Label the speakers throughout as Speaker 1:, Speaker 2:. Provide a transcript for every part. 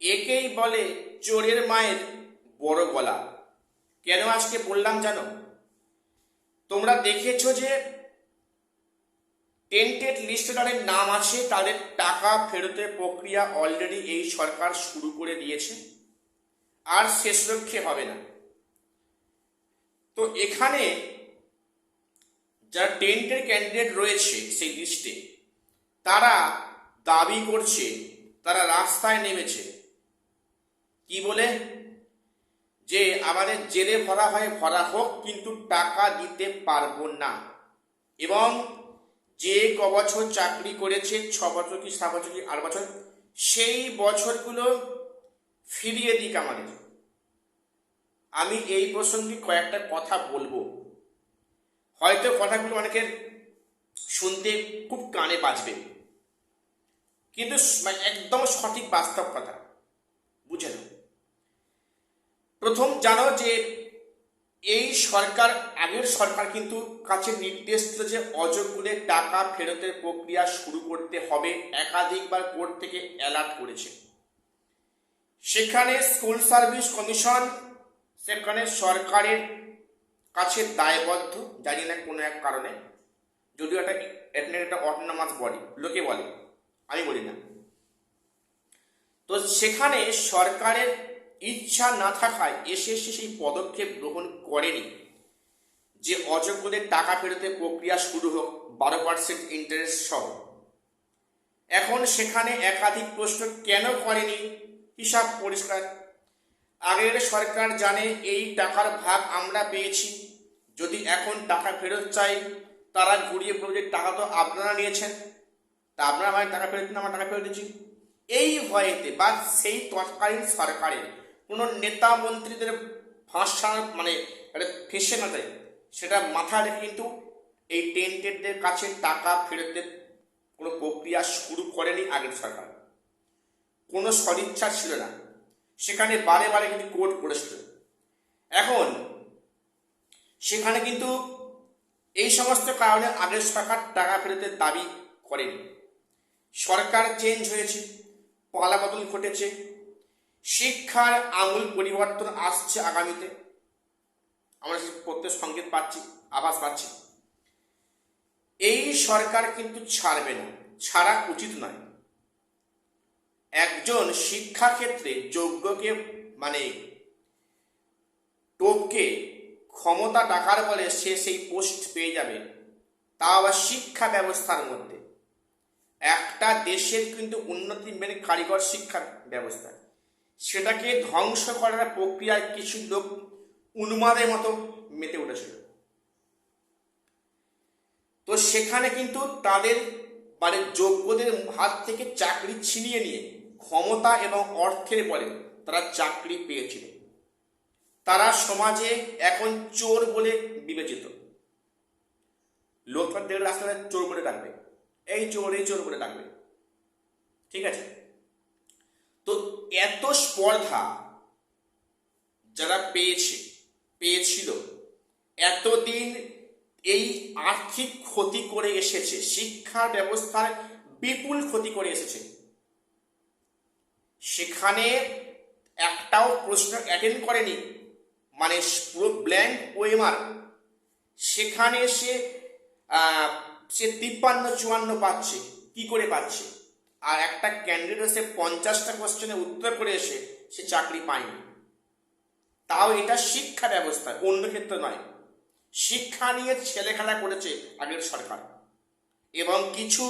Speaker 1: একেই বলে চোরের মায়ের বড় গলা। কেন আজকে বললাম জানো? তোমরা দেখেছো যে টেন্টেড লিস্টে যাদের নাম আছে তাদের টাকা ফেরতের প্রক্রিয়া অলরেডি এই সরকার শুরু করে দিয়েছে, আর শেষরক্ষে হবে না। তো এখানে যারা টেন্টেড ক্যান্ডিডেট রয়েছে সেই লিস্টে, তারা দাবি করছে, তারা রাস্তায় নেমেছে কি বলে, যে আমাদের জেলে ভরা হয় ভরা হোক, কিন্তু টাকা দিতে পারবো না। এবং যে ক বছর চাকরি করেছে, 6 বছর কি 7 বছর কি 8 বছর, সেই বছরগুলো ফিরিয়ে দিক আমাদের। আমি এই প্রসঙ্গে কয়েকটা কথা বলবো, হয়তো কথাগুলো অনেকের শুনতে খুব কানে বাজবে, কিন্তু একদম সঠিক বাস্তব কথা, বুঝে নাও। প্রথম জানো যে এই সরকার, আগের সরকার কিন্তু কাছে নির্দেশ দিল যে অযোগ্যদের টাকা ফেরতের প্রক্রিয়া শুরু করতে হবে, একাধিকবার কোর্ট থেকে অ্যালার্ট করেছে। সেখানে স্কুল সার্ভিস কমিশন সেখানে সরকারের কাছে দায়বদ্ধ, জানি না কোনো এক কারণে, যদিও একটা অটোনমাস বডি লোকে বলে, আমি বলি না। তো সেখানে সরকারের ইচ্ছা না থাকায় এসে সেই পদক্ষেপ গ্রহণ করেনি যে অযোগ্যদের টাকা ফেরতের প্রক্রিয়া শুরু হোক 12% ইন্টারেস্ট সহ। এখন সেখানে একাধিক প্রশ্ন কেন করেনি, হিসাব পরিষ্কার। আগের সরকার জানে এই টাকার ভাগ আমরা পেয়েছি, যদি এখন টাকা ফেরত চাই তারা ঘুরিয়ে বলবে যে টাকা তো আপনারা নিয়েছেন, তা আপনারা আমাদের টাকা ফেরত দিন, আমরা টাকা ফেরত দিচ্ছি। এই ভয়েতে বা সেই তৎকালীন সরকারের কোনো নেতা মন্ত্রীদের ভাষা মানে ফেসে না যায়, সেটা মাথায় রেখে কিন্তু এই টেন্টেডদের কাছে টাকা ফেরতের কোনো প্রক্রিয়া শুরু করেনি আগের সরকার। কোনো সদিচ্ছা ছিল না, সেখানে বারে বারে কিন্তু কোর্ট করেছিল। এখন সেখানে কিন্তু এই সমস্ত কারণে আগের সরকার টাকা ফেরতের দাবি করেনি। সরকার চেঞ্জ হয়েছে, পালাবদল ঘটেছে, শিক্ষার আমূল পরিবর্তন আসছে আগামীতে, আমরা প্রত্যেক সংকেত পাচ্ছি, আভাস পাচ্ছি। এই সরকার কিন্তু ছাড়বে না, ছাড়া উচিত নয়। একজন শিক্ষাক্ষেত্রে যোগ্যকে মানে টোপকে ক্ষমতা টাকার বলে সে সেই পোস্ট পেয়ে যাবে, তা আবার শিক্ষা ব্যবস্থার মধ্যে। একটা দেশের কিন্তু উন্নতি মেনে কারিগর শিক্ষা ব্যবস্থা, সেটাকে ধ্বংস করার প্রক্রিয়ায় কিছু লোক উন্মাদের মতো মেতে উঠেছিল। তো সেখানে কিন্তু তাদের মানে যোগ্যদের হাত থেকে চাকরি ছিনিয়ে নিয়ে ক্ষমতা এবং অর্থের বলে তারা চাকরি পেয়েছিল। তারা সমাজে এখন চোর বলে বিবেচিত। লোক দেখলে রাস্তায় চোর বলে ডাকবে, এই চোর বলে ডাকবে, ঠিক আছে? তো এত স্পর্ধা যারা পেয়েছিল, এতদিন এই আর্থিক ক্ষতি করে এসেছে, শিক্ষা ব্যবস্থার বিপুল ক্ষতি করে এসেছে, সেখানে একটাও প্রশ্ন অ্যাটেন্ড করেনি, মানে পুরো ব্ল্যাঙ্ক ওয়েমার। সেখানে সে 53-54 পাচ্ছে, কি করে পাচ্ছে? আর একটা ক্যান্ডিডেট এসে 50টা কোশ্চেনের উত্তর করে এসে সে চাকরি পায়নি। তাও এটা শিক্ষা ব্যবস্থা, অন্য ক্ষেত্রে নয়। শিক্ষা নিয়ে ছেলে খেলা করেছে আগের সরকার, এবং কিছু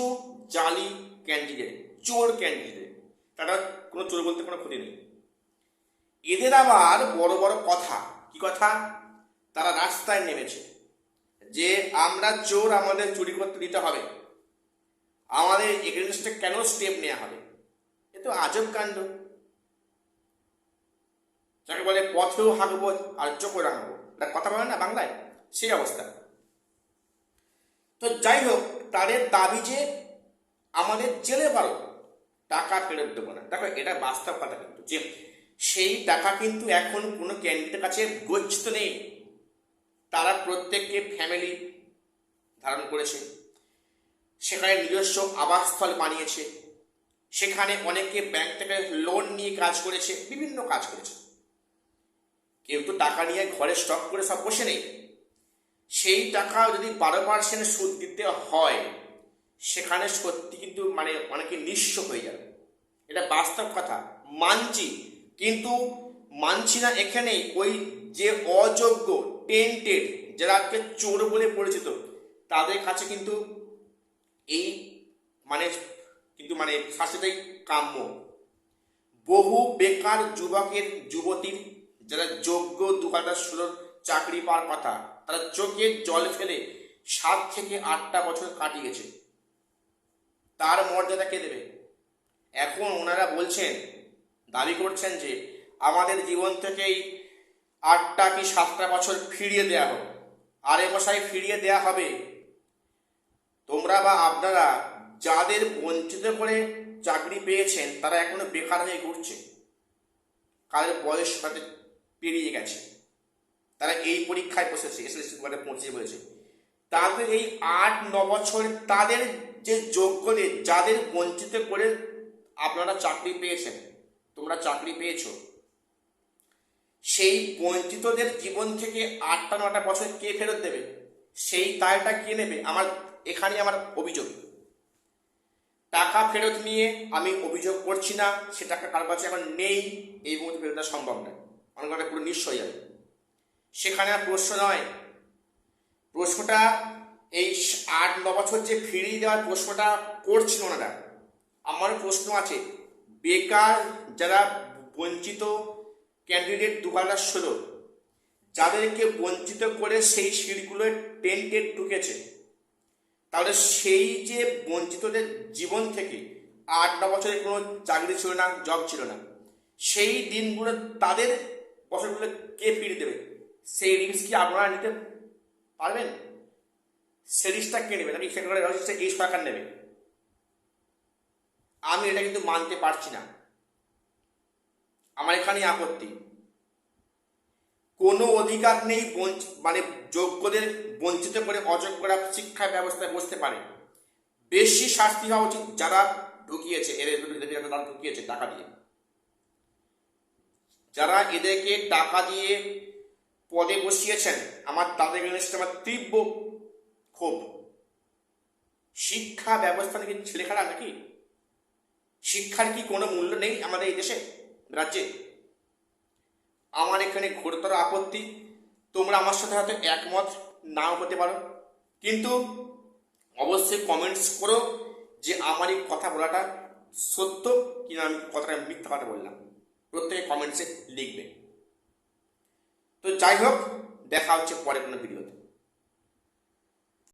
Speaker 1: জালি ক্যান্ডিডেট, চোর ক্যান্ডিডেট, তারা কোনো চোর বলতে কোনো ক্ষতি নেই। এদের আবার বড় বড় কথা, কি কথা? তারা রাস্তায় নেমেছে যে আমরা চোর, আমাদের চুরি করতে দিতে হবে, আমাদের এগেনস্টে কেন স্টেপ নেওয়া হবে। এ তো আজব কাণ্ড। যাকে বলে পথেও হাঁকবো আর চোখও রাখবো, এটা কথা বলে না বাংলায়, সেই অবস্থা। তো যাই হোক, তাদের দাবি যে আমাদের জেলে পারো, টাকা ফেরত দেবো না। দেখো, এটা বাস্তব কথা কিন্তু, যে সেই টাকা কিন্তু এখন কোনো ক্যান্ডিডেটের কাছে গচ্ছিত নেই। তারা প্রত্যেককে ফ্যামিলি ধারণ করেছে, সেখানে নিজস্ব আবাসস্থল বানিয়েছে, সেখানে অনেকে ব্যাংক থেকে লোন নিয়ে কাজ করেছে, বিভিন্ন কাজ করেছে। কেউ তো টাকা নিয়ে ঘরে স্টক করে সব বসে নেই। সেই টাকা যদি 12% সুদ দিতে হয়, সেখানে সত্যি কিন্তু মানে অনেকে নিঃস্ব হয়ে যাবে। এটা বাস্তব কথা, মানছি। কিন্তু মানছি না এখানেই, ওই যে অযোগ্য টেন্টেড যারাকে চোর বলে পরিচিত, তাদের কাছে কিন্তু এই মানে শাস্তিটাই কাম্য। বহু বেকার যুবকের যুবতীর যারা যোগ্য 2016 চাকরি পাওয়ার কথা, তারা চোখের জল ফেলে 7 থেকে 8টা বছর কাটিয়েছে। তার মর্যাদা কে দেবে? এখন ওনারা বলছেন, দাবি করছেন যে আমাদের জীবন থেকেই 8টা কি 7টা বছর ফিরিয়ে দেওয়া হোক। আরে মশাই, ফিরিয়ে দেওয়া হবে। তোমরা বা আপনারা যাদের বঞ্চিত করে চাকরি পেয়েছেন, তারা এখনো বেকার হয়ে ঘুরছে। কাদের বয়স সাথে পেরিয়ে গেছে, তারা এই পরীক্ষায় বসেছে, এসএসসি পৌঁছে বলেছে। তাদের এই 8-9 বছর, তাদের যে যোগ্যদের, যাদের বঞ্চিত করে আপনারা চাকরি পেয়েছেন, তোমরা চাকরি পেয়েছো, সেই বঞ্চিতদের জীবন থেকে 8-9টা বছর কে ফেরত দেবে? সেই দায়টা কে নেবে? এখানে আমার অভিযোগ। টাকা ফেরত নিয়ে আমি অভিযোগ করছি না, সে টাকা কার কাছে এখন নেই, এই মুহূর্তে ফেরত দেওয়া সম্ভব নয়, অনেকটা পুরো নিঃস্ব হয়ে যাবে। সেখানে আর প্রশ্ন নয়, প্রশ্নটা এই 8-9 বছর যে ফিরিয়ে দেওয়ার প্রশ্নটা করছিল ওনারা। আমার প্রশ্ন আছে, বেকার যারা বঞ্চিত ক্যান্ডিডেট 2016, যাদেরকে বঞ্চিত করে সেই সিটগুলো টেন্টেড ঢুকেছে, তাহলে সেই যে বঞ্চিতদের জীবন থেকে 8-9 বছরের কোনো চাকরি ছিল না, জব ছিল না, সেই দিনগুলো, তাদের বছরগুলো কে ফিরিয়ে দেবে? সেই রিস্ক কি আপনারা নিতে পারবেন? সে রিস্কটা কে নেবে? নাকি সেখানে এই সরকার নেবে? আমি এটা কিন্তু মানতে পারছি না, আমার এখানে আপত্তি। কোনো অধিকার নেই যোগ্যদের বঞ্চিত করে অযোগ্যরা শিক্ষা ব্যবস্থায় বসতে পারে। বেশি শাস্তি হওয়া উচিত যারা ঢুকিয়েছে, তারা ঢুকিয়েছে টাকা দিয়ে, যারা এদেরকে টাকা দিয়ে পদে বসিয়েছেন, তাদের এগেইনস্টে আমার তীব্র ক্ষোভ। শিক্ষা ব্যবস্থা নাকি ছেলেখেলা নাকি? শিক্ষার কি কোনো মূল্য নেই আমাদের এই দেশে, রাজ্যে? আমার এখানে ঘোরতর আপত্তি। তোমরা আমার সাথে হয়তো একমত নাও হতে পারো, কিন্তু অবশ্যই কমেন্টস করো যে আমার এই কথা বলাটা সত্য কিনা, আমি কথাটা মিথ্যা কথা বললাম। প্রত্যেকে কমেন্টসে লিখবে। তো যাই হোক, দেখা হচ্ছে পরে কোনো ভিডিও।